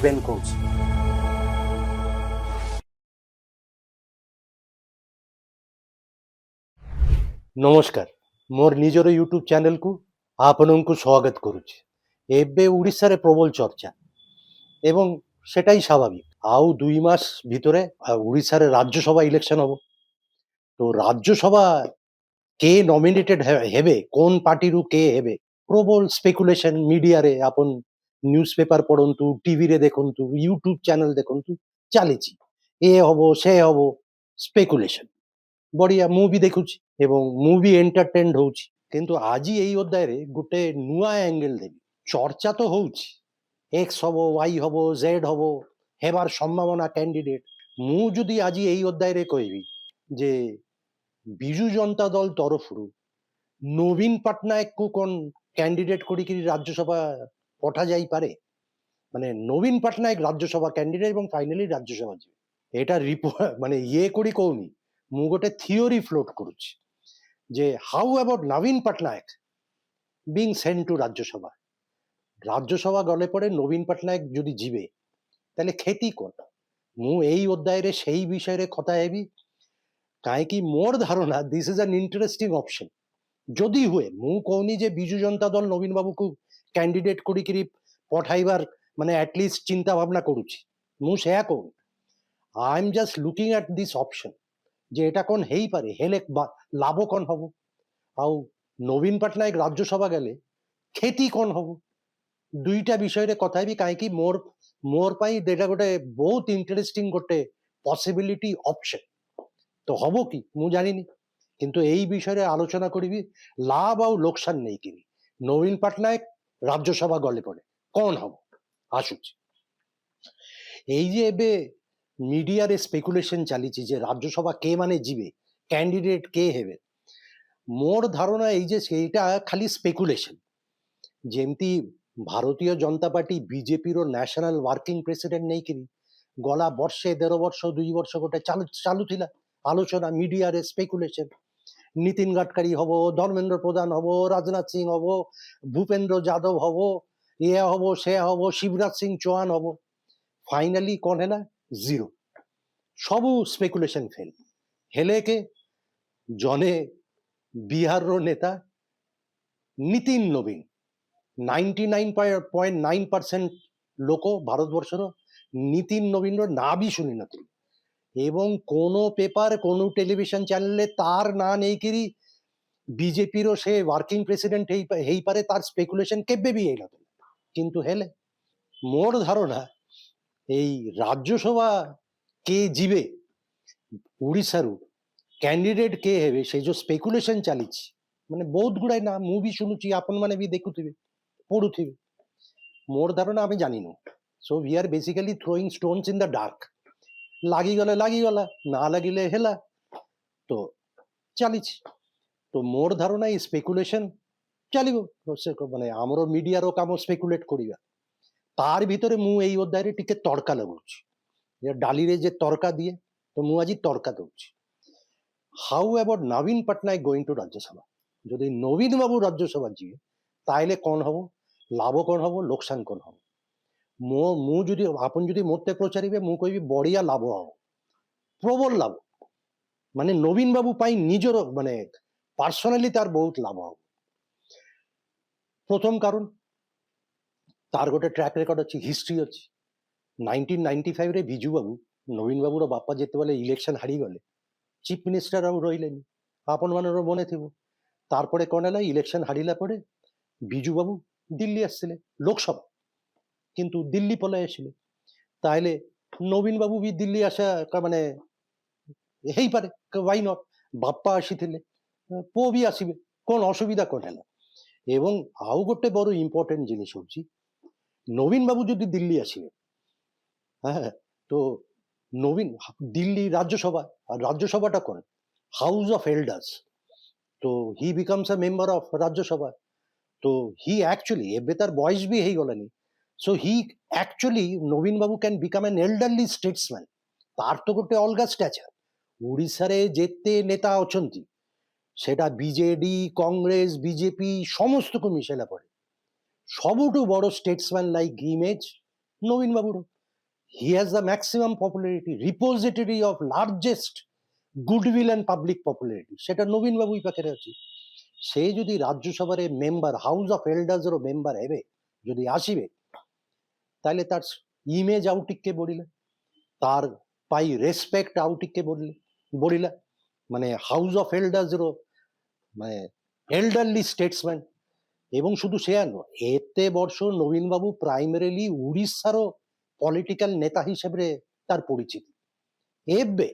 Ben Coates. ନମସ୍କାର, ମୋର ନିଜର ୟୁଟ୍ୟୁବ ଚ୍ୟାନେଲକୁ ଆପଣଙ୍କୁ ସ୍ୱାଗତ କରୁଛି। ଏବେ ଓଡ଼ିଶାରେ ପ୍ରବଳ ଚର୍ଚ୍ଚା ଏବଂ ସେଟା ହିଁ ସ୍ୱାଭାବିକ। ଆଉ 2 ମାସ ଭିତରେ ଓଡ଼ିଶାରେ ରାଜ୍ୟସଭା ଇଲେକ୍ସନ ହବ। ତ ରାଜ୍ୟସଭା কে নমিনেটেড হেবে, কোন পার্টিরু কে হেবে, প্রবল স্পেকুলেশন মিডিয়ারে আপন নিউজ পেপার পড়ন্তু, টিভিরে দেখন্তু, ୟୁଟ୍ୟୁବ ଚ୍ୟାନେଲ ଦେଖନ୍ତୁ ଚାଲିଛି। ଏ ହବ ସେ ହବ ସ୍ପେକୁଲେସନ ବଢିଆ, ମୁଁ ବି ଦେଖୁଛି ଏବଂ ମୁଁ ବି ଏଣ୍ଟରଟେନ୍ଡ ହଉଛି। କିନ୍ତୁ ଆଜି ଏଇ ଅଧ୍ୟାୟରେ ଗୋଟେ ନୂଆ ଆଙ୍ଗେଲ ଦେବି। ଚର୍ଚ୍ଚା ତ ହଉଛି, ଏକ୍ସ ହବ, ୱାଇ ହବ, ଜେଡ ହବ, ହେବାର ସମ୍ଭାବନା କ୍ୟାଣ୍ଡିଡେଟ। ମୁଁ ଯଦି ଆଜି ଏଇ ଅଧ୍ୟାୟରେ କହିବି ଯେ ବିଜୁ ଜନତା ଦଳ ତରଫରୁ ନବୀନ ପଟ୍ଟନାୟକକୁ କ'ଣ କ୍ୟାଣ୍ଡିଡେଟ କରିକି ରାଜ୍ୟସଭା ପଠାଯାଇପାରେ, ମାନେ ନବୀନ ପଟ୍ଟନାୟକ ରାଜ୍ୟସଭା କ୍ୟାଣ୍ଡିଡେଟ ଏବଂ ଫାଇନାଲି ରାଜ୍ୟସଭା ଯିବେ, ଏଇଟା ମାନେ ଇଏ କରି କହୁନି, ମୁଁ ଗୋଟେ ଥିଓରି ଫ୍ଲୋଟ କରୁଛି ଯେ ହାଉ ଆବାଉଟ୍ ନବୀନ Patnaik being send to Rajya Sabha. Rajya Sabha ଗଲେ ପରେ ନବୀନ ପଟ୍ଟନାୟକ ଯଦି ଯିବେ ତାହେଲେ କ୍ଷତି କ'ଣ? ମୁଁ ଏଇ ଅଧ୍ୟାୟରେ ସେଇ ବିଷୟରେ କଥା ହେବି। କାହିଁକି ମୋର ଧାରଣା this is an interesting option. ଯଦି ହୁଏ, ମୁଁ କହୁନି ଯେ ବିଜୁ ଜନତା ଦଳ ନବୀନ ବାବୁକୁ କ୍ୟାଣ୍ଡିଡେଟ କରିକିରି ପଠାଇବାର ମାନେ ଆଟଲିଷ୍ଟ ଚିନ୍ତା ଭାବନା କରୁଛି, ମୁଁ ସେୟା କହୁନି। I M just looking at this option ଯେ ଏଟା କ'ଣ ହେଇପାରେ, ହେଲେ ଲାଭ କ'ଣ ହବ, ଆଉ ନବୀନ ପଟ୍ଟନାୟକ ରାଜ୍ୟସଭା ଗଲେ କ୍ଷତି କ'ଣ ହବ, ଦୁଇଟା ବିଷୟରେ କଥା ହେବି। କାହିଁକି ମୋର ପାଇଁ ଏଇଟା ଗୋଟେ ବହୁତ ଇଣ୍ଟରେଷ୍ଟିଂ ଗୋଟେ ପସିବିଲିଟି ଅପସନ୍। ତ ହବ କି ମୁଁ ଜାଣିନି, କିନ୍ତୁ ଏଇ ବିଷୟରେ ଆଲୋଚନା କରିବି ଲାଭ ଆଉ ଲୋକସାନ ନେଇକିରି। ନବୀନ ପଟ୍ଟନାୟକ ରାଜ୍ୟସଭା ଗଲେ ପରେ କ'ଣ ହବ ଆସୁଛି। এই যে ଏବେ ମିଡିଆରେ ସ୍ପେକୁଲେସନ ଚାଲିଛି ଯେ ରାଜ୍ୟସଭା କେ ମାନେ ଯିବେ, କ୍ୟାଣ୍ଡିଡେଟ କେ ହେବେ, ମୋର ଧାରଣା ଏଇ ଯେ ସେଇଟା ଖାଲି ସ୍ପେକୁଲେସନ। ଯେମିତି ଭାରତୀୟ ଜନତା ପାର୍ଟି ବିଜେପିର ନ୍ୟାସନାଲ ୱାର୍କିଂ ପ୍ରେସିଡେଣ୍ଟ ନେଇକିରି ଗଲା ବର୍ଷେ 1.5 ବର୍ଷ 2 ବର୍ଷ ଗୋଟେ ଚାଲୁଥିଲା আলোচনা মিডিয়ারে স্পেকুলেশন। নীতিন গডকরি হব, ধর্মেন্দ্র প্রধান হব, রাজনাথ সিং হব, ভূপেন্দ্র যাদব হব, ইয়ে হব সে হব, শিবরাজ সিং চৌহান হব। ফাইনালি কোন হেলা জিরো, সবু স্পেকুলেশন ফেল। হেলে কে জনে বিহারর নেতা নীতিন নবীন। 99.9% লোক ভারতবর্ষর নীতিন নবীনর না বি শুনি নথিলে এবং কোনো পেপার কোনো টেলিভিশন চ্যানেলে তার না নেইକିରି বিজেপির সে ওয়ার্কিং প্রেসিডেন্ট ହେଇପାରେ, তার স্পেকুলেশন কেবে ବି ହେଇନଥିଲା। কিন্তু ହେଲେ ମୋର ଧାରଣା এই রাজ্যসভা কে ଯିବେ, ଓଡ଼ିଶାରୁ କ୍ୟାଣ୍ଡିଡେଟ କେ ହେବେ, ସେ ଯୋଉ ସ୍ପେକୁଲେସନ ଚାଲିଛି, ମାନେ ବହୁତ ଗୁଡ଼ାଏ ନା ମୁଁ ବି ଶୁଣୁଛି, ଆପଣମାନେ ବି ଦେଖୁଥିବେ ପଢୁଥିବେ। ମୋର ଧାରଣା ଆମେ ଜାଣିନୁ। So we are basically throwing stones in the dark. ଲାଗିଗଲେ ଲାଗିଗଲା, ନା ଲାଗିଲେ ହେଲା, ତ ଚାଲିଛି। ତ ମୋର ଧାରଣା ଏଇ ସ୍ପେକୁଲେସନ ଚାଲିବ। ମାନେ ଆମର ମିଡିଆର କାମ ସ୍ପେକୁଲେଟ କରିବା, ତାର ଭିତରେ ମୁଁ ଏଇ ଅଧ୍ୟାୟରେ ଟିକେ ତଡକା ଲଗାଉଛି। ଡାଲିରେ ଯେ ତଡକା ଦିଏ, ତ ମୁଁ ଆଜି ତଡକା ଦଉଛି। ହାଉ ଆବାଉଟ୍ ନବୀନ ପଟ୍ଟନାୟକ ଗୋଇଂ ଟୁ ରାଜ୍ୟସଭା। ଯଦି ନବୀନ ବାବୁ ରାଜ୍ୟସଭା ଯିବେ ତାହେଲେ କ'ଣ ହବ, ଲାଭ କ'ଣ ହବ, ଲୋକସାନ କ'ଣ ହବ। ମୁଁ ଯଦି ଆପଣ ଯଦି ମୋତେ ପଚାରିବେ, ମୁଁ କହିବି ବଢିଆ ଲାଭ ହବ, প্রবল লাভ। মানে নবীন বাবু পাই নিজের মানে পার্সোনালি তার বহুত লাভ হব। প্রথম কারণ তার গোটে ট্র্যাক রেকর্ড ଅଛି, ହିଷ୍ଟ୍ରି ଅଛି। 1995ରେ ବିଜୁ ବାବୁ, ନବୀନ ବାବୁର ବାପା ଯେତେବେଳେ ଇଲେକ୍ସନ ହାରିଗଲେ, ଚିଫ ମିନିଷ୍ଟର ଆଉ ରହିଲେନି, ଆପଣମାନଙ୍କର ମନେ ଥିବ। ତାରପରେ କ'ଣ ହେଲା, ଇଲେକ୍ସନ ହାରିଲା ପରେ ବିଜୁ ବାବୁ ଦିଲ୍ଲୀ ଆସିଥିଲେ ଲୋକସଭା, କିନ୍ତୁ ଦିଲ୍ଲୀ ପଳାଇ ଆସିଲେ। ତାହେଲେ ନବୀନ ବାବୁ ବି ଦିଲ୍ଲୀ আসা ମାନେ ହେଇପାରେ, ୱାଇ ନଟ୍। ବାପା ଆସିଥିଲେ, ପୁଅ ବି ଆସିବେ, କ'ଣ ଅସୁବିଧା କ'ଣ ହେଲା। ଏବଂ ଆଉ ଗୋଟେ ବଡ ଇମ୍ପୋର୍ଟାଣ୍ଟ ଜିନିଷ ହଉଛି, ନବୀନ ବାବୁ ଯଦି ଦିଲ୍ଲୀ ଆସିବେ, হ্যাঁ, তো নবীন দিল্লি রাজ্যসভা, আর রাজ্যসভাটা কোন হাউস অফ এল্ডার্স। তো he becomes a member of Rajya Sabha. তো হি অ্যাকচুয়ালি ଏବେ তার বয়স ବି ହେଇଗଲାନି, so he actually Nabin Babu can become an elderly Statesman. তার তো ଗୋଟେ ଅଲଗା ଷ୍ଟାଚର। ଓଡ଼ିଶାରେ ଯେତେ ନେତା ଅଛନ୍ତି, সেটা ବିଜେଡି, କଂଗ୍ରେସ, ବିଜେପି ସମସ୍ତକୁ ମିଶାଇଲା ପରେ ସବୁଠୁ ବଡ ଷ୍ଟେଟସମ୍ୟାନ ଲାଇକ୍ ଇମେଜ ନବୀନ ବାବୁର। He has the maximum popularity, repository of largest goodwill and public popularity, সেটা নবীন বাবুই পাখের আছে। সে যদি রাজ্যসভার মেম্বার, হাউস অফ এল্ডার্সেরও মেম্বার হেবে যদি আসিবে, তাহলে তার ইমেজ আউটিককে বলিলা, তার পাই রেসপেক্ট আউটিককে বলিলা, মানে হাউস অফ এল্ডার্সেরও মানে এল্ডারলি স্টেটসম্যান। এবং শুধু সে আর নয়, এতে বর্ষ নবীনবাবু প্রাইমারিলি উড়িষ্যারও পলিটিক্যাল নেতা হিসেবে তার পরিচিতি। এবে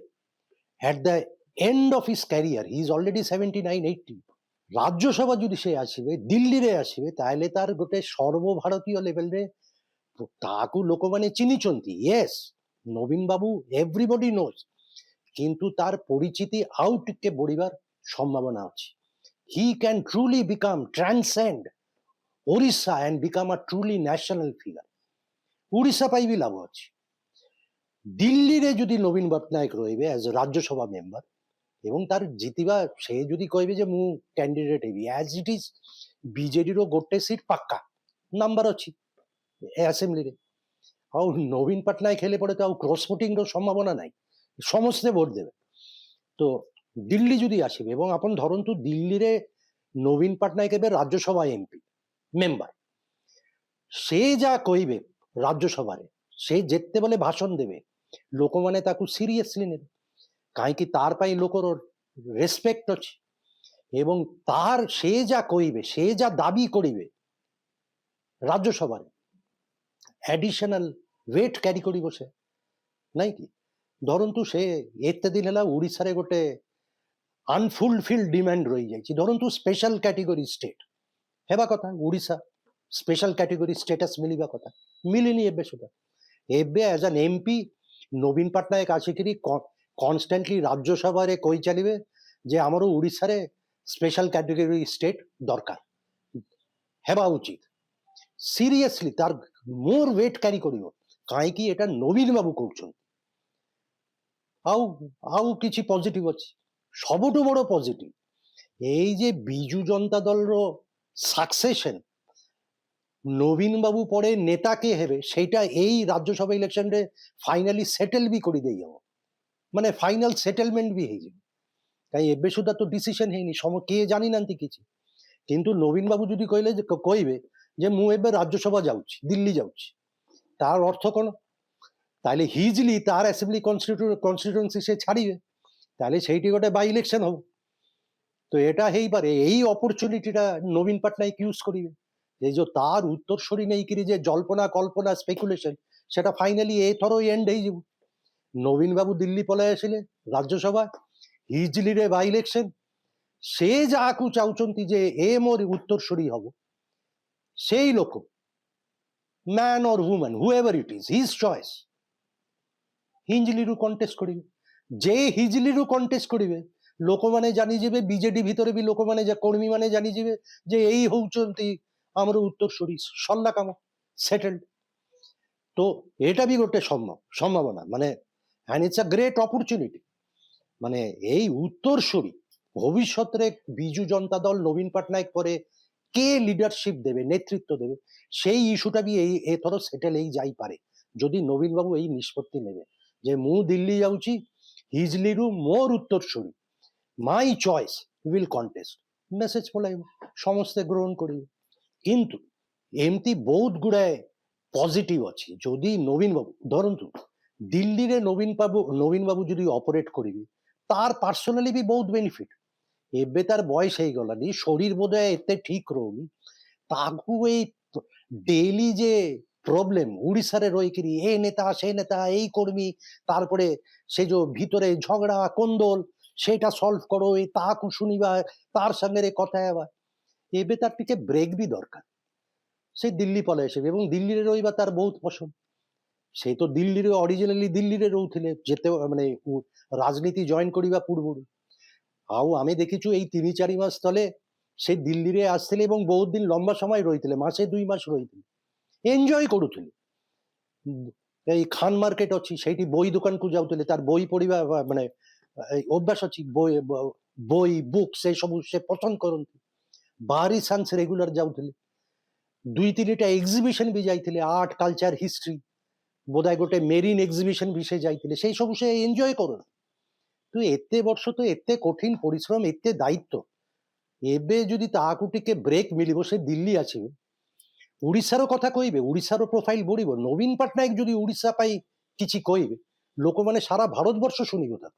at the end of his career, he is already 79-80, Rajya Sabha যদি সে আসবে, দিল্লীরে আসবে, তাহলে তার গোটে সর্বভারতীয় লেভেলরে তাকু ଲୋକମାନେ ଚିହ୍ନିଛନ୍ତି। ୟେସ୍, ନବୀନ ବାବୁ ଏଭ୍ରିବଡି ନୋଜ୍, କିନ୍ତୁ ତାର ପରିଚିତି ଆଉ ଟିକେ ବଢିବାର ସମ୍ଭାବନା ଅଛି। He can truly become transcend Odisha and become a truly national figure. Odisha ପାଇଁ ବି ଲାଭ ଅଛି। ଦିଲ୍ଲୀରେ ଯଦି ନବୀନ ପଟ୍ଟନାୟକ ରହିବେ ଆଜ ରାଜ୍ୟସଭା ମେମ୍ବର ଏବଂ ତାର ଜିତିବା, ସେ ଯଦି କହିବେ ଯେ ମୁଁ କ୍ୟାଣ୍ଡିଡେଟ୍ ହେବି, ଆଜ ଇଟ୍ ଇଜ ବିଜେଡିର ଗୋଟେ ସିଟ୍ ପାକ୍କା ନମ୍ବର ଅଛି ଆସେମ୍ବଲିରେ। ଆଉ ନବୀନ ପଟ୍ଟନାୟକ ହେଲେ ପଡେ ତ ଆଉ କ୍ରସ୍ ଭୋଟିଂର ସମ୍ଭାବନା ନାହିଁ, ସମସ୍ତେ ଭୋଟ ଦେବେ। ତ ଦିଲ୍ଲୀ ଯଦି ଆସିବେ, ଏବଂ ଆପଣ ଧରନ୍ତୁ ଦିଲ୍ଲୀରେ ନବୀନ ପଟ୍ଟନାୟକ ଏବେ ରାଜ୍ୟସଭା ଏମ୍ପି ମେମ୍ବର, ସେ ଯାହା କହିବେ ରାଜ୍ୟସଭାରେ, ସେ ଯେତେବେଳେ ଭାଷଣ ଦେବେ ଲୋକମାନେ ତାକୁ ସିରିୟସଲି ନେବେ, କାହିଁକି ତାର ପାଇଁ ଲୋକର ରେସପେକ୍ଟ ଅଛି। ଏବଂ ତାର ସେ ଯାହା କହିବେ, ସେ ଯାହା ଦାବି କରିବେ ରାଜ୍ୟସଭାରେ, ଆଡିସନାଲ ୱେଟ୍ କ୍ୟାରି କରିବ ସେ, ନାଇଁ କି? ଧରନ୍ତୁ ସେ ଏତେ ଦିନ ହେଲା ଓଡ଼ିଶାରେ ଗୋଟେ ଅନଫୁଲଫିଲ୍ଡ ଡିମାଣ୍ଡ ରହିଯାଇଛି, ଧରନ୍ତୁ ସ୍ପେଶାଲ କ୍ୟାଟେଗୋରୀ ଷ୍ଟେଟ୍ ହେବା କଥା, ଓଡ଼ିଶା ସ୍ପେଶାଲ କ୍ୟାଟେଗୋରୀ ଷ୍ଟେଟସ୍ ମିଳିବା କଥା, ମିଳିନି ଏବେ ସୁଦ୍ଧା। ଏବେ ଆଜ ଆନ୍ ଏମ୍ପି ନବୀନ ପଟ୍ଟନାୟକ ଆସିକିରି କନଷ୍ଟାଣ୍ଟଲି ରାଜ୍ୟସଭାରେ କହି ଚାଲିବେ ଯେ ଆମର ଓଡ଼ିଶାରେ ସ୍ପେଶାଲ କ୍ୟାଟେଗୋରୀ ଷ୍ଟେଟ୍ ଦରକାର ହେବା ଉଚିତ। ସିରିୟସଲି ତାର ମୋର ୱେଟ୍ କ୍ୟାରି କରିବ, କାହିଁକି ଏଟା ନବୀନ ବାବୁ କହୁଛନ୍ତି। ଆଉ ଆଉ କିଛି ପଜିଟିଭ ଅଛି, ସବୁଠୁ ବଡ ପଜିଟିଭ এই যে বিজু জনতা দলর সাকসেশন, নবীন বাবু পরে নেতা কে হেবে সেইটা এই রাজ্যসভা ইলেকশনে ফাইনালি সেটেল বি করে দেই হব, মানে ফাইনাল সেটেলমেন্ট বি হয়ে যাবে। তাই এবে সুদ্ধা তো ডিসিশন হয়নি, কে জানি নান্তি কিছু। কিন্তু নবীন বাবু যদি কইলে যে কইবে যে মু এবে রাজ্যসভা যাচ্ছি, দিল্লি যাচ্ছি, তার অর্থ কোন? তাহলে হিজলি তার অ্যাসেম্বলি কনস্টিটুয়েন্সি সে ছাড়িবে, তাহলে সেইটি গোটে বাই ইলেকশন হব। তো এটা ହେଇପାରେ, এই অপরচুনিটিটা নবীন পটনায়ক ইউজ করিবে। এই যে তার উত্তরসূরি নেইকিরি যে জল্পনা কল্পনা স্পেকুলেশন, সেটা ফাইনালি এথর এন্ড ହେଇଯିବ। নবীন বাবু দিল্লি পলাই আসিলে রাজ্যসভা হিজলিরে বাই ইলেকশন, সে যাহাକୁ ଚାହୁଛନ୍ତି ଯେ ଏ ମୋର ଉତ୍ତରସୂରି ହବ, সেই ଲୋକ, man or woman whoever it is, his choice, ହିଞ୍ଜଲିରୁ କଣ୍ଟେଷ୍ଟ କରିବେ। ଯେ ହିଜଲିରୁ କଣ୍ଟେଷ୍ଟ କରିବେ, ଲୋକମାନେ ଜାଣିଯିବେ, ବିଜେଡି ଭିତରେ ବି ଲୋକମାନେ କର୍ମୀ ମାନେ ଜାଣିଯିବେ ଯେ ଏଇ ହଉଛନ୍ତି ଆମର ଉତ୍ତରସୂରି, ସରିଲା କାମ, ସେଟେଲ୍ଡ। তো এটা ବି ଗୋଟେ সম্ভাবনা, মানে and it's a great opportunity। মানে এই উত্তরসূরি ভবিষ্যতে বিজু জনতা দল নবীন পটনায়ক পরে কে লিডারশিপ দেবে, নেতৃত্ব দেবে, সেই ইস্যুটা ବି এথর সেটেল ହେଇ ଯାଇପାରେ যদি নবীন বাবু এই নিষ্পত্তি নেবে যে ମୁଁ ଦିଲ୍ଲୀ ଯାଉଛି, ହିଜଲିରୁ ମୋର ଉତ୍ତରସୂରି, my choice will contest, message পলাইব, ସମସ୍ତେ গ্রহণ করিবে। কিন্তু এমতি ବହୁତ ଗୁଡାଏ পজিটিভ ଅଛି। যদি নবীন বাবু ধরন্তু দিল্লীরে নবীন বাবু যদি অপারেট করিবে, তার পার্সোনালি ବି ବହୁତ বেনিফিট। ଏବେ ତାର বয়স ହେଇଗଲାনি, শরীর বোধহয় এতে ঠিক রହୁନି, ତାକୁ ଏଇ ডেইলি যে প্রবলেম ওড়িশারে রইকিরি এ নেতা সে নেতা এই কর্মী, তারপরে সে যে ভিতরে ঝগড়া কোন্দল, সেটা সলভ করো, এই তাহাକୁ শুনিবা, তার সঙ্গে কথা হেবা, ଏବେ তার ଟିକେ ব্রেক ବି দরকার। সে দিল্লী পলাই আসবে এবং দিল্লীরে রহিবা তার ବହୁତ পছন্দ। সে তো দিল্লীরে অরিজিনালি দিল্লীরে রହୁଥିଲେ যেতে, মানে রাজনীতি জয়েন করিবা ପୂର୍ବରୁ। ଆଉ ଆମେ ଦେଖିଛୁ ଏଇ 3-4 ମାସ ତଳେ ସେ ଦିଲ୍ଲୀରେ ଆସିଥିଲେ ଏବଂ ବହୁତ ଦିନ ଲମ୍ବା ସମୟ ରହିଥିଲେ, ମାସେ 2 ମାସ ରହିଥିଲେ, ଏନ୍ଜୟ କରୁଥିଲେ। এই খান মার্কেট ଅଛି, ସେଇଠି বই দোকানକୁ ଯାଉଥିଲେ, ତାର ବହି ପଢିବା ମାନେ ଅଭ୍ୟାସ ଅଛି, ବହି ବୁକ୍ ସେ ସବୁ ସେ ପସନ୍ଦ କରନ୍ତି। ବାହାରି ସାନ୍ସ ରେଗୁଲାର ଯାଉଥିଲେ, 2-3ଟା ଏକ୍ସିବିସନ ବି ଯାଇଥିଲେ, ଆର୍ଟ କଲଚର ହିଷ୍ଟ୍ରି, ବୋଧେ ଗୋଟେ ମେରିନ୍ ଏକ୍ସିବିସନ ବି ସେ ଯାଇଥିଲେ, ସେଇ ସବୁ ସେ ଏନ୍ଜୟ କରୁନି। ତ ଏତେ ବର୍ଷ ତ ଏତେ କଠିନ ପରିଶ୍ରମ, ଏତେ ଦାୟିତ୍ୱ, ଏବେ ଯଦି ତାହାକୁ ଟିକେ ବ୍ରେକ୍ ମିଳିବ, ସେ ଦିଲ୍ଲୀ ଆସିବେ, ଓଡ଼ିଶାର କଥା କହିବେ, ଓଡ଼ିଶାର ପ୍ରୋଫାଇଲ ବଢିବ। ନବୀନ ପଟ୍ଟନାୟକ ଯଦି ଓଡ଼ିଶା ପାଇଁ କିଛି କହିବେ, ଲୋକମାନେ ସାରା ଭାରତବର୍ଷ ଶୁଣିବ, ତାକୁ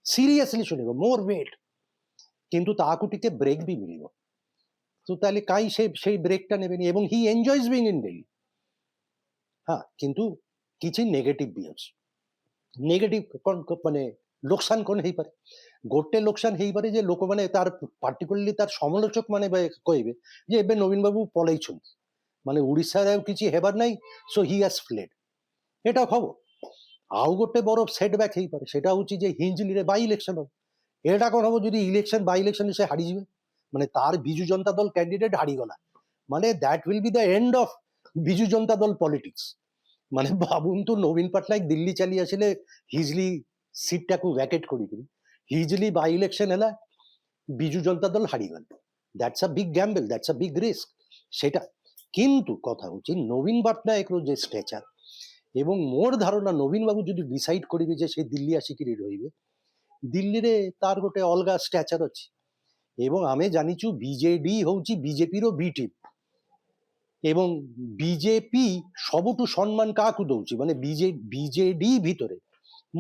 ସିରିୟସଲି ଶୁଣିବ, ମୋର ୱେଟ୍। କିନ୍ତୁ ତାହାକୁ ଟିକେ ବ୍ରେକ୍ ବି ମିଳିବ। ତ ତାହେଲେ କାହିଁ ସେ সেই ବ୍ରେକ୍ଟା ନେବେନି, এবং হি এনজয়স বিং ইন দিল্লি। হ্যাঁ, কিন্তু କିଛି ନେଗେଟିଭ ବି ଅଛି। ନେଗେଟିଭ କ'ଣ ମାନେ ଲୋକସାନ କ'ଣ ହେଇପାରେ? ଗୋଟେ ଲୋକସାନ ହେଇପାରେ ଯେ ଲୋକମାନେ ତାର ପାର୍ଟିକୁଲାରଲି ତାର ସମାଲୋଚକ ମାନେ କହିବେ ଯେ ଏବେ ନବୀନ ବାବୁ ପଳେଇଛନ୍ତି, ମାନେ ଓଡ଼ିଶାରେ ଆଉ କିଛି ହେବାର ନାହିଁ, ସୋ ହି ହାଜ ଫ୍ଲେଡ୍। এটা হব। ଆଉ ଗୋଟେ ବড় ସେଟବ୍ୟାକ୍ ହେଇପାରେ, ସେଟା ହଉଛି ଯେ ହିଞ୍ଜିଲିରେ ବାଇ ଇଲେକ୍ସନ ହବ। এটা କ'ଣ ହବ ଯଦି ଇଲେକ୍ସନ ବାଇ ଇଲେକ୍ସନରେ ସେ ହାରିଯିବେ, ମାନେ ତାର ବିଜୁ ଜନତା ଦଳ କ୍ୟାଣ୍ଡିଡେଟ୍ ହାରିଗଲା, ମାନେ that will be the end of Biju Janata Dal politics. ମାନେ ଭାବନ୍ତୁ ନବୀନ ପଟ୍ଟନାୟକ ଦିଲ୍ଲୀ ଚାଲି ଆସିଲେ ହିଜଲି ସିଟ୍ଟାକୁ ଭ୍ୟାକେଟ୍ କରିକିରି, ହିଜଲି ବାଇ ଇଲେକ୍ସନ ହେଲା, ବିଜୁ ଜନତା ଦଳ ହାରିଗଲା। That's a big gamble, that's a big risk সেটা। কিন্তু কথা হচ্ছে নবীন পট্টনায়কর যে স্ট্যাচার, এবং মোর ধারণা নবীন বাবু যদি ডিসাইড করিবে যে সে দিল্লী আসিকিরি রহিবে, দিল্লীরে তার গোটে অলগা স্ট্যাচার ଅଛି। এবং আমি জানিছু বিজেডি হচ্ছে বিজেপির বি টিম, এবং বিজেপি ସବୁଠୁ সম্মান কাহাକୁ দଉଛି, মানে বিজেডি ভিতরে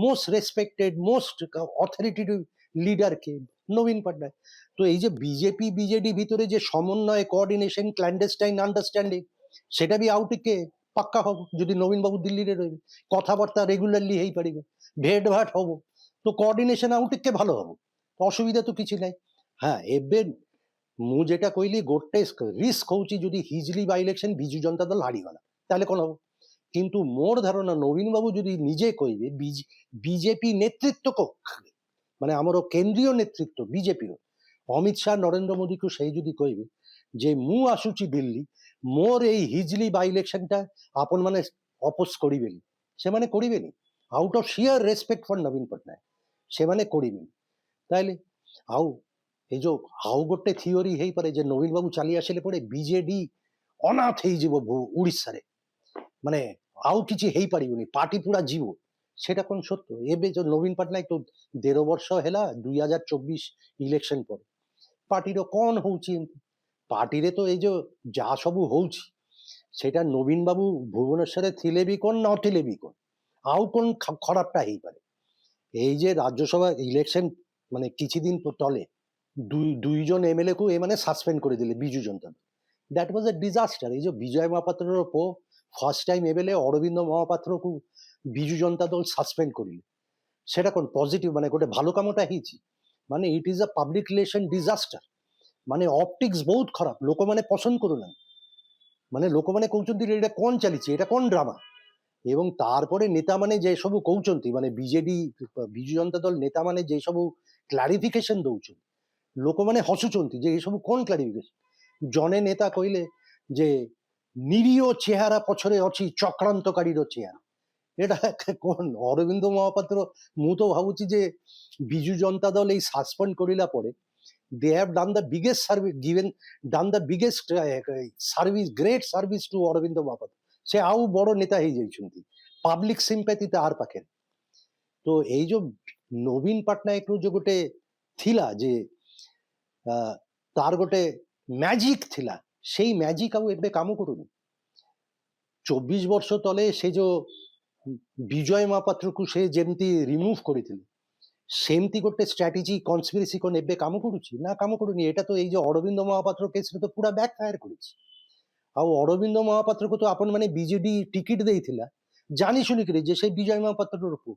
most respected, most authoritative leader কে? নবীন পট্টনায়ক। তো এই যে বিজেপি বিজেডি ভিতরে যে সমন্বয়, কোঅর্ডিনেশন, ক্ল্যান্ডেস্টাইন আন্ডারস্ট্যান্ডিং, সেটা ବି ଆଉ ଟିକେ পাক্কা হব যদি নবীন বাবু দিল্লীরে রহিবে। কথাবার্তা রেগুলারলি ହେଇପାରିବେ, ভেট ভাট হব, তো কোঅর্ডিনেশন ଆଉ ଟିକେ ভালো হব, অসুবিধা তো কিছু নাই। হ্যাঁ, ଏବେ ମୁଁ যেটা কইলি ଗୋଟେ রিস্ক হচ্ছে যদি হিজলি বাই ইলেকশন বিজু জনতা দল হারিগলা, তাহলে কোন হব? কিন্তু মোর ধারণা নবীন বাবু যদি নিজে কইবে, বিজেপি নেতৃত্ব মানে আমার কেন্দ্রীয় নেতৃত্ব বিজেপির, অমিত শাহ নরেন্দ্র মোদীকে সেই যদি কইবে যে মু আসুচি দিল্লী, মোর এই হিজলি বাই ইলেকশনটা আপন মানে অপোজ করিবেনি, সেমানে করিবেনি, out of sheer respect for নবীন পট্টনায়ক সেমানে করিবেনি। তাইলে ଆଉ এই যে ଆଉ ଗୋଟେ থিওরি ହେଇପାରେ ଯେ ନବୀନ ବାବୁ ଚାଲି ଆସିଲେ ପରେ ବିଜେଡି ଅନାଥ ହେଇଯିବ ଓଡ଼ିଶାରେ, ମାନେ ଆଉ କିଛି ହେଇପାରିବନି, ପାର୍ଟି ପୁରା ଯିବ। সেটা কোন সত্য? ଏବେ যে নবীন পট্টনায়ক তো 1.5 ବର୍ଷ ହେଲା 2024 ইলেকশন ପରେ পার্টির কোন হଉଛି এমতি? পার্টিরে তো এই যে যা ସବୁ হଉଛି সেটা নবীন বাবু ভুবনেশ্বরে থিলে বি কোন নথিলে বি কোন ଆଉ কোন ଖରାপଟା ହେଇପାରେ? এই যে রাজ্যসভা ইলেকশন মানে কিছুদিন তলে দুইজন এমএলএ কু এমানে সাসপেন্ড করে দিলে Biju Janata Dal. That was a disaster. এই যে বিজয় মহাপাত্রর পো ফার্স্ট টাইম এমএলএ অরবিন্দ মহাপাত্রকু বিজু জনতা দল সাসপেন্ড করিলে, সেটা কোন পজিটিভ মানে গোটে ভালো কামটা ହେଇଛି? মানে it is a public relation disaster, মানে অপটিক্স বহুত খারাপ, ଲୋକମାନେ পছন্দ କରୁନାହାନ୍ତି, মানে ଲୋକମାନେ କହୁଛନ୍ତି এটা কোন ଚାଲିଛି, এটা কোন ড্রামা। এবং তারপরে নেতাମାନେ যে ସବୁ କହୁଛନ୍ତି, ମାନେ ବିଜେଡି ବିଜୁ ଜନତା ଦଳ ନେତାମାନେ যে ସବୁ କ୍ଲାରିଫିକେସନ ଦଉଛନ୍ତି, ଲୋକମାନେ ହସୁଛନ୍ତି ଯେ ଏସବୁ କଣ କ୍ଲାରିଫିକେସନ। ଜଣେ ନେତା କହିଲେ ଯେ ନିରୀହ চেহারা ପଛରେ ଅଛି ଚକ୍ରାନ୍ତକାରୀର চেহারা। এটা কোন অরবিন্দ মহাপাত্র? ମୁଁ ତ ଭାବୁଛି ଯେ ବିଜୁ ଜନତା ଦଳ এই সাসপেন্ড করিলা পরে they have done the biggest service, done the biggest service, great service to Aurobindo Mohapatra. ସେ ଆଉ ବଡ ନେତା ହେଇଯାଇଛନ୍ତି, ପବ୍ଲିକ ସିମ୍ପାଥି ତାର ପାଖରେ। ତ ଏଇ ଯୋଉ ନବୀନ ପଟ୍ଟନାୟକର ଯୋଉ ଗୋଟେ ଥିଲା ଯେ ତାର ଗୋଟେ ମ୍ୟାଜିକ ଥିଲା, ସେଇ ମ୍ୟାଜିକ ଆଉ ଏବେ କାମ କରୁନି। 24 ବର୍ଷ ତଳେ ସେ ଯୋଉ ବିଜୟ ମହାପାତ୍ରକୁ ସେ ଯେମିତି ରିମୁଭ କରିଥିଲେ, ସେମିତି ଗୋଟେ ଷ୍ଟ୍ରାଟେଜି କନସ୍ପିରେସି କଣ ଏବେ କାମ କରୁଛି? ନା କାମ କରୁନି। এটা তো এই যে অরবিন্দ মহাপাত্র কেসরে তো পুরা ব্যাক ফায়ার করেছে। ଆଉ ଅରବିନ୍ଦ ମହାପାତ୍ରକୁ ତ ଆପଣ ମାନେ ବିଜେଡି ଟିକେଟ ଦେଇଥିଲା ଜାଣି ଶୁଣିକିରି ଯେ ସେ ବିଜୟ ମହାପାତ୍ରର ପୁଅ।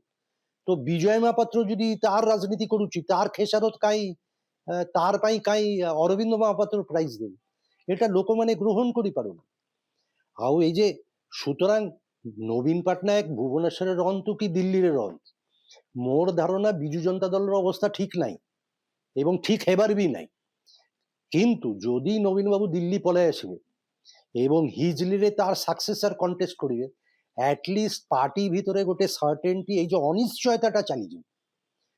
ତ ବିଜୟ ମହାପାତ୍ର ଯଦି ତାର ରାଜନୀତି କରୁଛି, ତାର ଖେସାରତ କାଇଁ ତାର ପାଇଁ କାଇଁ ଅରବିନ୍ଦ ମହାପାତ୍ର ପ୍ରାଇଜ ଦେବେ? এটা ଲୋକମାନେ গ্রহণ କରିପାରୁନି। ଆଉ এই যে সুতরাং নবীন পট্টনায়ক ভুবনেশ্বরে রহন্তু কি দিল্লিরে রহন্তু, মোর ধারণা বিজু জনতা দলের অবস্থা ঠিক নাই এবং ঠিক হেবার বি নাই। কিন্তু যদি নবীন বাবু দিল্লি পলাই আসবে এবং হিজলিরে তার সাকসেসর কন্টেস্ট করিবে, অ্যাটলিস্ট পার্টি ভিতরে গোটে সার্টেনটি, এই যে অনিশ্চয়তাটা চালিଯିବ,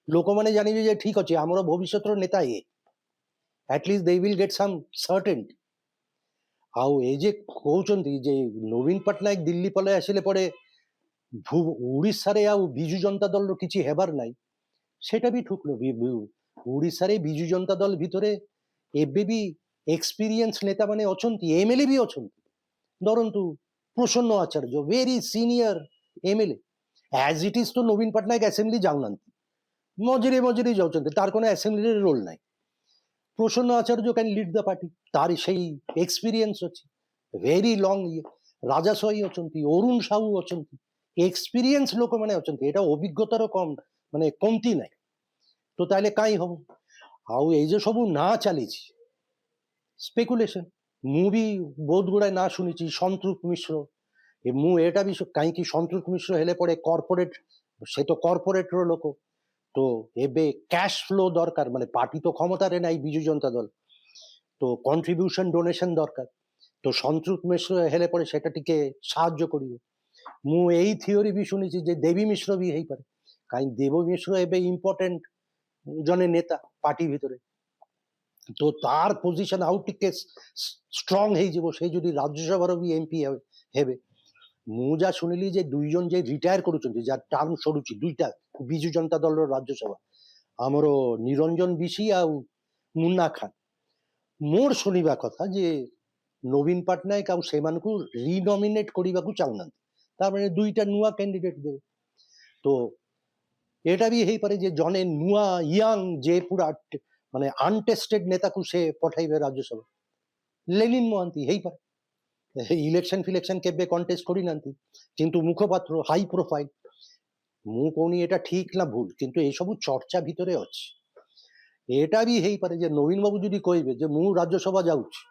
ଲୋକମାନେ ଜାଣିବେ ଯେ ଠିକ ଅଛି ଆମର ଭବିଷ୍ୟତର ନେତା ଇଏ, ଆଟଲିଷ୍ଟ ଦେ ୱିଲ୍ ଗେଟ୍ ସମ୍ ସାର୍ଟେନିଟି। ଆଉ এই যে କହୁଛନ୍ତି ଯେ ନବୀନ ପଟ୍ଟନାୟକ ଦିଲ୍ଲୀ ପଳାଇ ଆସିଲେ ପରେ ଓଡ଼ିଶାରେ ଆଉ ବିଜୁ ଜନତା ଦଳର କିଛି ହେବାର ନାହିଁ ସେଟା ବି ଠିକ ନୁହେଁ। ଓଡ଼ିଶାରେ ବିଜୁ ଜନତା ଦଳ ଭିତରେ ଏବେ ବି ଏକ୍ସପିରିଏନ୍ସ ନେତାମାନେ ଅଛନ୍ତି, ଏମଏଲଏ ବି ଅଛନ୍ତି। ଧରନ୍ତୁ Prasanna Acharya, very senior MLA. ଆଜ ଇଟ୍ ଇଜ ତ ନବୀନ ପଟ୍ଟନାୟକ ଆସେମ୍ବଲି ଯାଉନାହାନ୍ତି, ମଝିରେ ମଝିରେ ଯାଉଛନ୍ତି, ତାର কোনো ଆସେମ୍ବଲିରେ ରୋଲ ନାହିଁ। প্রসন্ন আচার্য ক্যান লিড দ্য পার্টি, তার সেই এক্সপিরিয়েন্স ଅଛି, ভেরি লং ইয়ে। রাজা ସାହି ଅଛନ୍ତି, ଅରୁଣ ସାହୁ ଅଛନ୍ତି, ଏକ୍ସପିରିଏନ୍ସ ଲୋକମାନେ ଅଛନ୍ତି, ଏଇଟା ଅଭିଜ୍ଞତାର କମ ମାନେ କମତି ନାହିଁ। ତ ତାହେଲେ କାହିଁ ହବ? ଆଉ ଏଇ ଯେ ସବୁ ନାଁ ଚାଲିଛି ସ୍ପେକୁଲେସନ, ମୁଁ ବି ବହୁତ ଗୁଡାଏ ନାଁ ଶୁଣିଛି, ସନ୍ତୃପ୍ତ ମିଶ୍ର। ମୁଁ ଏଇଟା ବି କାହିଁକି ସନ୍ତୃପ୍ତ ମିଶ୍ର ହେଲେ ପଡେ କର୍ପୋରେଟ, ସେ ତ କର୍ପୋରେଟର ଲୋକ। তো ଏବେ ক্যাশ ফ্লো দরকার, মানে পার্টি তো ক্ষমতারে নাই বিজু জনতা দল, তো কন্ট্রিবিউশন ডোনেশন দরকার। তো সন্তৃপ্ত মিশ্র হেলে পরে সেটা টিকে সাহায্য করিব। ମୁଁ ଏଇ ଥିଓରି ବି ଶୁଣିଛି ଯେ ଦେବୀ ମିଶ୍ର ବି ହେଇପାରେ, କାହିଁକି ଦେବୀ ମିଶ୍ର ଏବେ ଇମ୍ପୋର୍ଟାଣ୍ଟ ଜଣେ ନେତା ପାର୍ଟି ଭିତରେ। ତ ତାର ପୋଜିସନ ଆଉ ଟିକେ ଷ୍ଟ୍ରଙ୍ଗ ହେଇଯିବ, ସେ ଯଦି ରାଜ୍ୟସଭାର ବି ଏମପି ହେବେ। ମୁଁ ଯାହା ଶୁଣିଲି ଯେ 2 ଜଣ ଯେ ରିଟାୟାର କରୁଛନ୍ତି, ଯାହା ଟର୍ମ ସରୁଛି 2ଟା ବିଜୁ ଜନତା ଦଳର ରାଜ୍ୟସଭା, ଆମର ନିରଞ୍ଜନ ବିଶି ଆଉ ମୁନ୍ନା ଖାନ। ମୋର ଶୁଣିବା କଥା ଯେ ନବୀନ ପଟ୍ଟନାୟକ ଆଉ ସେମାନଙ୍କୁ ରିନମିନେଟ କରିବାକୁ ଚାହୁଁନାହାନ୍ତି, ତାମାନେ 2ଟା ନୂଆ କ୍ୟାଣ୍ଡିଡେଟ ଦେବେ। ତ ଏଇଟା ବି ହେଇପାରେ ଯେ ଜଣେ ନୂଆ ୟଙ୍ଗ ଯେ ପୁରା ମାନେ ଅନଟେଷ୍ଟେଡ ନେତାକୁ ସେ ପଠାଇବେ ରାଜ୍ୟସଭା। ଲେନିନ ମହାନ୍ତି ହେଇପାରେ, ଇଲେକ୍ସନ ଫିଲେକ୍ସନ କେବେ କଣ୍ଟେଷ୍ଟ କରିନାହାନ୍ତି, କିନ୍ତୁ ମୁଖପାତ୍ର ହାଇ ପ୍ରୋଫାଇଲ। ମୁଁ କହୁନି এটা ঠিক না ভুল, কিন্তু ଏସବୁ ଚର୍ଚ୍ଚା ଭିତରେ ଅଛି। এটা ବି ହେଇପାରେ ଯେ ନବୀନ ବାବୁ ଯଦି କହିବେ ଯେ ମୁଁ ରାଜ୍ୟସଭା ଯାଉଛି,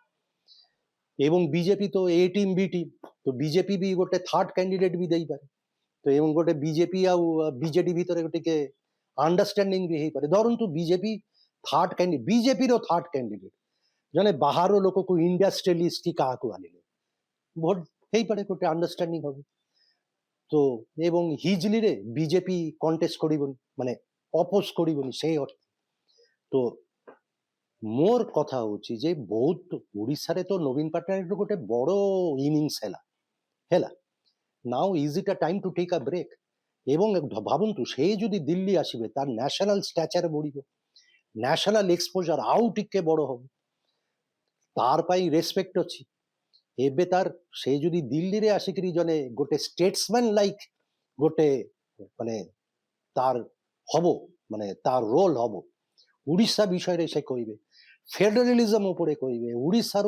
ଏବଂ ବିଜେପି ତ ଏ ଟିମ୍ ବି ଟିମ୍, ତ ବିଜେପି ବି ଗୋଟେ ଥାର୍ଡ କ୍ୟାଣ୍ଡିଡେଟ ବି ଦେଇପାରେ। ତ ଏବଂ ଗୋଟେ ବିଜେପି ଆଉ ବିଜେଡି ଭିତରେ ଟିକେ ଅଣ୍ଡରଷ୍ଟାଣ୍ଡିଂ ବି ହେଇପାରେ। ଧରନ୍ତୁ ବିଜେପି ଥାର୍ଡ କ୍ୟାଣ୍ଡିଡେଟ, ବିଜେପିର ଥାର୍ଡ କ୍ୟାଣ୍ଡିଡେଟ ଜଣେ ବାହାର ଲୋକକୁ ଇଣ୍ଡଷ୍ଟ୍ରିଆଲିଷ୍ଟ କି କାହାକୁ ଆଣିଲେ ଭୋଟ ହେଇପାରେ, ଗୋଟେ ଅଣ୍ଡରଷ୍ଟାଣ୍ଡିଂ ହବ। তো এবং হিজলিরে বিজেপি কন্টেস্ট করিবনি, মানে অপোজ করিবনি সেই অর্থে। তো মোর কথা হচ্ছে যে ବହୁତ ଓଡ଼ିଶାରେ ତ ନବୀନ ପଟ୍ଟନାୟକର ଗୋଟେ ବଡ ଇନିଂସ ହେଲା ହେଲା। Now is it a time to take a break. ଏବଂ ଭାବନ୍ତୁ ସେ ଯଦି ଦିଲ୍ଲୀ ଆସିବେ, ତାର ନ୍ୟାସନାଲ ଷ୍ଟାଚର ବଢିବ, ନ୍ୟାସନାଲ ଏକ୍ସପୋଜର ଆଉ ଟିକେ ବଡ ହବ, ତାର ପାଇଁ ରେସପେକ୍ଟ ଅଛି। ଏବେ ତାର ସେ ଯଦି ଦିଲ୍ଲୀରେ ଆସିକିରି ଜଣେ ଗୋଟେ ଷ୍ଟେଟ୍ସମ୍ୟାନ ଲାଇକ୍ ଗୋଟେ ମାନେ ତାର ହବ, ମାନେ ତାର ରୋଲ ହବ। ଓଡ଼ିଶା ବିଷୟରେ ସେ କହିବେ, ଫେଡେରାଲିଜମ ଉପରେ କହିବେ, ଓଡ଼ିଶାର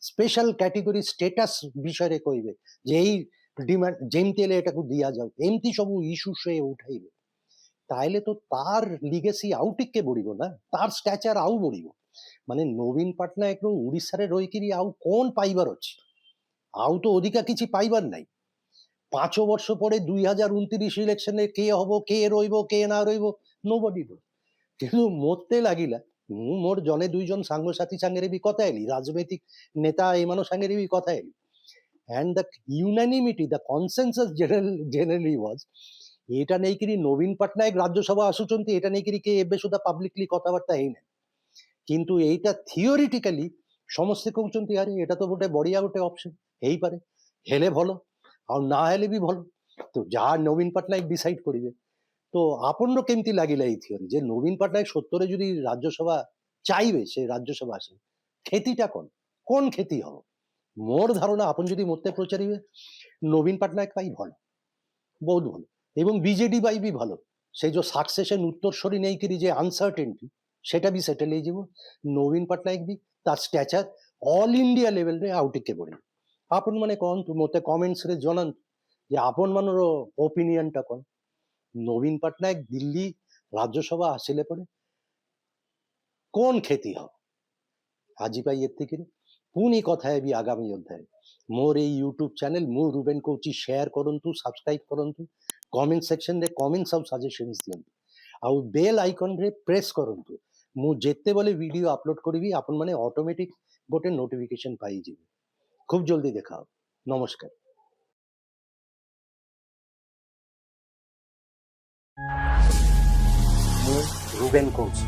ସ୍ପେଶାଲ କ୍ୟାଟେଗୋରୀ ଷ୍ଟେଟସ ବିଷୟରେ କହିବେ ଯେ ଏଇ ଡିମାଣ୍ଡ ଯେମିତି ହେଲେ ଏଟାକୁ ଦିଆଯାଉ, ଏମିତି ସବୁ ଇସ୍ୟୁ ସେ ଉଠାଇବେ। ତାହେଲେ ତ ତାର ଲିଗେସି ଆଉ ଟିକେ ବଢିବ ନା, ତାର ଷ୍ଟାଚର ଆଉ ବଢିବ। ମାନେ ନବୀନ ପଟ୍ଟନାୟକର ଓଡ଼ିଶାରେ ରହିକିରି ଆଉ କଣ ପାଇବାର ଅଛି? ଆଉ ତ ଅଧିକା କିଛି ପାଇବାର ନାହିଁ। 5 ବର୍ଷ ପରେ 2029 ଇଲେକ୍ସନରେ କିଏ ହବ, କିଏ ରହିବ, କିଏ ନା ରହିବ, ନୋବଡି ନୋ। କିନ୍ତୁ ମୋତେ ଲାଗିଲା, ମୁଁ ମୋର ଜଣେ 2 ଜଣ ସାଙ୍ଗସାଥି ସାଙ୍ଗରେ ବି କଥା ହେଲି, ରାଜନୈତିକ ନେତା ଏମାନଙ୍କ ସାଙ୍ଗରେ ବି କଥା ହେଲି, and the unanimity, the consensus generally was এটা ନେଇକିରି ନବୀନ ପଟ୍ଟନାୟକ ରାଜ୍ୟସଭା ଆସୁଛନ୍ତି, এটা ନେଇକିରି କିଏ ଏବେ ସୁଦ୍ଧା ପବ୍ଲିକଲି କଥାବାର୍ତ୍ତା ହେଇନାହିଁ। କିନ୍ତୁ ଏଇଟା ଥିଓରିଟିକାଲି ସମସ୍ତେ କହୁଛନ୍ତି ଆରେ ଏଇଟା ତ ଗୋଟେ ବଢିଆ ଗୋଟେ ଅପସନ ହେଇପାରେ, ହେଲେ ଭଲ ଆଉ ନା ହେଲେ ବି ଭଲ। ତ ଯାହା ନବୀନ ପଟ୍ଟନାୟକ ଡିସାଇଡ କରିବେ। তো ଆପଣର କେମିତି ଲାଗିଲା ଏଇ ଥିଓରି ଯେ ନବୀନ ପଟ୍ଟନାୟକ ସତରେ ଯଦି ରାଜ୍ୟସଭା ଚାହିଁବେ, ସେ ରାଜ୍ୟସଭା ଆସିବେ, କ୍ଷତିଟା କଣ କଣ କ୍ଷତି ହବ? ମୋର ଧାରଣା, ଆପଣ ଯଦି ମୋତେ ପଚାରିବେ, ନବୀନ ପଟ୍ଟନାୟକ ପାଇଁ ଭଲ, ବହୁତ ଭଲ, ଏବଂ ବିଜେଡି ପାଇଁ ବି ଭଲ। ସେ ଯୋଉ ସାକ୍ସେସନ ଉତ୍ତରସୂରୀ ନେଇକିରି ଯେ ଅନସର୍ଟେନିଟି, সেটা ବି ସେଟେଲ ହେଇଯିବ। ନବୀନ ପଟ୍ଟନାୟକ ବି ତାର ଷ୍ଟାଚର ଅଲ ଇଣ୍ଡିଆ ଲେଭେଲରେ ଆଉ ଟିକେ ବଢିବ। ଆପଣମାନେ କହନ୍ତୁ, ମୋତେ କମେଣ୍ଟସରେ ଜଣାନ୍ତୁ ଯେ ଆପଣମାନର ଓପିନିଅନଟା କଣ। ନବୀନ ପଟ୍ଟନାୟକ ଦିଲ୍ଲୀ ରାଜ୍ୟସଭା ଆସିଲେ ପରେ କଣ କ୍ଷତି ହବ? ଆଜି ପାଇଁ ଏତିକିରେ, ପୁଣି କଥା ହେବି ଆଗାମୀ ଅଧ୍ୟାୟରେ। ମୋର ଏଇ ୟୁଟ୍ୟୁବ ଚ୍ୟାନେଲ ମୁଁ ରୁବେନ କହୁଛି, ସେୟାର କରନ୍ତୁ, ସବସ୍କ୍ରାଇବ କରନ୍ତୁ, କମେଣ୍ଟ ସେକ୍ସନରେ କମେଣ୍ଟସ ଆଉ ସଜେସନ୍ସ ଦିଅନ୍ତୁ, ଆଉ ବେଲ ଆଇକନରେ ପ୍ରେସ୍ କରନ୍ତୁ। ମୁଁ ଯେତେବେଳେ ଭିଡିଓ ଅପଲୋଡ କରିବି ଆପଣମାନେ ଅଟୋମେଟିକ ଗୋଟେ ନୋଟିଫିକେସନ ପାଇଯିବେ। খুব জলদি দেখা হবে। নমস্কার। ମୁଁ ରୁବେନ କହୁଛି।